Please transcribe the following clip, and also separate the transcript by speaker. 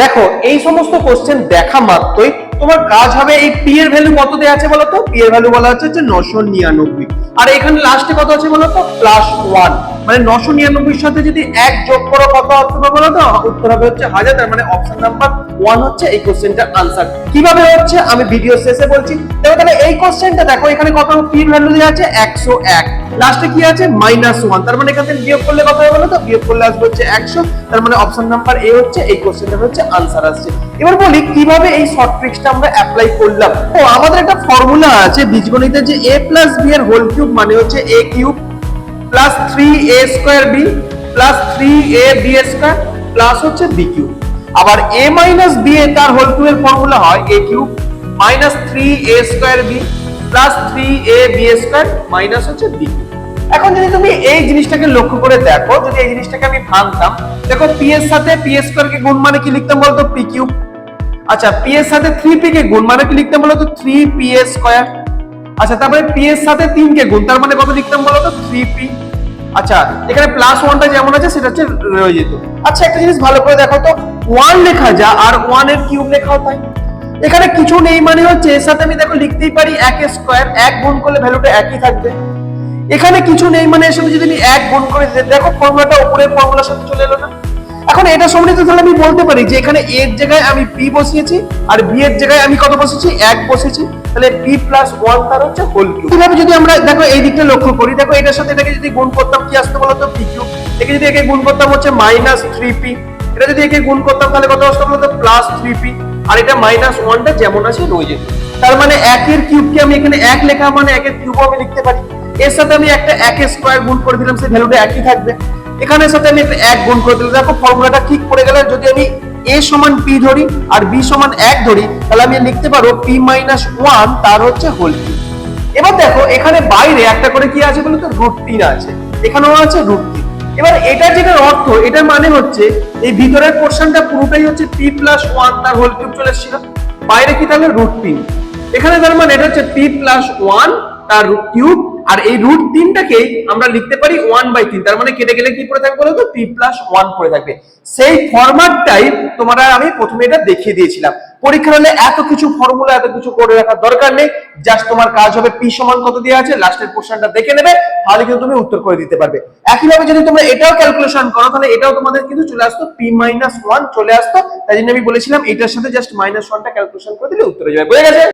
Speaker 1: দেখো এই সমস্ত কোশ্চেন দেখা মাত্রই তোমার কাজ হবে এই পি এর ভ্যালু কত দেয়া আছে বলো তো? পি এর ভ্যালু বলা হচ্ছে যে 999, আর এখানে লাস্টে কত আছে বলো তো? +1, মানে 999 এর সাথে যদি 1 যোগ করো কত হবে বলো তো? উত্তর হবে হচ্ছে 1000। তার মানে অপশন নাম্বার 1 হচ্ছে এই কোশ্চেনটার আনসার। কিভাবে হচ্ছে আমি ভিডিও শেষে বলছি। তাহলে এই কোশ্চেনটা দেখো, এখানে কত পি এর ভ্যালু দেয়া আছে? 101, লাস্টে কি আছে? -1, তার মানে এখান থেকে বিয়োগ করলে কত হবে বলো তো? বিয়োগ করলে আসবে হচ্ছে 100। তার মানে অপশন নাম্বার এ হচ্ছে এই কোশ্চেনটার হচ্ছে আনসার আসছে। এবার বলি কিভাবে এই শর্ট ট্রিক্সটা আমরা অ্যাপ্লাই করলাম। তো আমাদের একটা ফর্মুলা আছে বীজগণিতে যে a + b এর হোল কিউব মানে হচ্ছে a³ plus 3a² b plus 3ab² plus হচ্ছে b³ আবার a - b তার হোল কিউবের ফর্মুলা হয় a³ minus 3a² b plus 3ab² minus হচ্ছে b³। এখন যদি তুমি এই জিনিসটাকে লক্ষ্য করে দেখো, যদি এই জিনিসটাকে আমি ভাঙতাম, দেখো p এর সাথে p² কে গুণ মানে কি লিখতাম বলতো? p³। আচ্ছা p এর সাথে 3p কে গুণ মানে কি লিখতাম বলতো? 3p²। আচ্ছা তারপরে p এর সাথে 3 কে গুণ তার মানে কত লিখতাম বলতো? 3p। আচ্ছা এখানে +1টা যেমন আছে সেটা হচ্ছে রয়ে যেত। আচ্ছা একটা জিনিস ভালো করে দেখো তো, 1 লেখা যা আর 1 এর কিউব লেখাও তাই। এখানে কিছু নেই মানে হচ্ছে এর সাথে আমি দেখো লিখতেই পারি 1² 1 গুণ করলে ভ্যালুটা একই থাকবে। এখানে কিছু নেই মানে এর সাথে যদি আমি 1 গুণ করে দেখো ফর্মুলাটা উপরের ফর্মুলার সাথে চলে এলো না? এখন এটা সম্বন্ধিত তাহলে আমি বলতে পারি যে এখানে a এর জায়গায় আমি p বসিয়েছি আর b এর জায়গায় আমি কত বসিয়েছি? 1 বসিয়েছি। তাহলে p + 1 তার হচ্ছে হোল কিউব। কিভাবে যদি আমরা দেখো এই দিকটা লক্ষ্য করি, দেখো এটার সাথে এটাকে যদি গুণ করতাম কি আসতো বলো তো? p³। একে যদি একে গুণ করতাম হচ্ছে -3p, এটা যদি একে গুণ করতাম তাহলে কত আসতো বলো তো? +3p, আর এটা -1টা যেমন আছে রয়ে যেত। তার মানে 1 এর কিউবকে আমি এখানে 1 লেখা মানে 1 এর কিউবও আমি লিখতে পারি। এর সাথে আমি একটা 1² গুণ করে দিলাম, সেই ভ্যালুটা একই থাকবে। এখানের সাথে আমি একটা 1 গুণ করে দিলাম, দেখো ফর্মুলাটা ঠিক পড়ে গেল। যদি আমি a = p ধরি আর b = 1 ধরি তাহলে আমি লিখতে পারবো p - 1 তার হচ্ছে হোল কিউব। এবার দেখো এখানে বাইরে একটা করে কি আছে বলতো? √3 আছে, এখানেও আছে √3। এবার এটা যেটা অর্থ, এটার মানে হচ্ছে এই ভিতরের পোরশনটা পুরোটাই হচ্ছে p + 1 তার হোল কিউব চলে এসেছিল, বাইরে কি তাহলে √3। এখানে তার মানে এটা হচ্ছে p + 1 তার কিউব, আর এই √3টাকে আমরা লিখতে পারি 1/3। তার মানে কেটে গেলে কি পড়ে থাকবে বলতো? p + 1 পড়ে থাকবে। সেই ফরম্যাটটাই তোমরা আমি প্রথমে এটা দেখিয়ে দিয়েছিলাম। পরীক্ষার হলে এত কিছু ফর্মুলা এত কিছু করে রাখার দরকার নেই। জাস্ট তোমার কাজ হবে p = কত দেওয়া আছে লাস্টের পোরশনটা দেখে নেবে, তাহলে কিন্তু তুমি উত্তর করে দিতে পারবে। একইভাবে যদি তোমরা এটাও ক্যালকুলেশন করো তাহলে এটাও তোমাদের কিন্তু চলে আসতো p - 1 চলে আসতো। তাই জন্য আমি বলেছিলাম এটার সাথে জাস্ট -1টা ক্যালকুলেশন করে দিলে উত্তর হয়ে যাবে। বুঝে গেছে?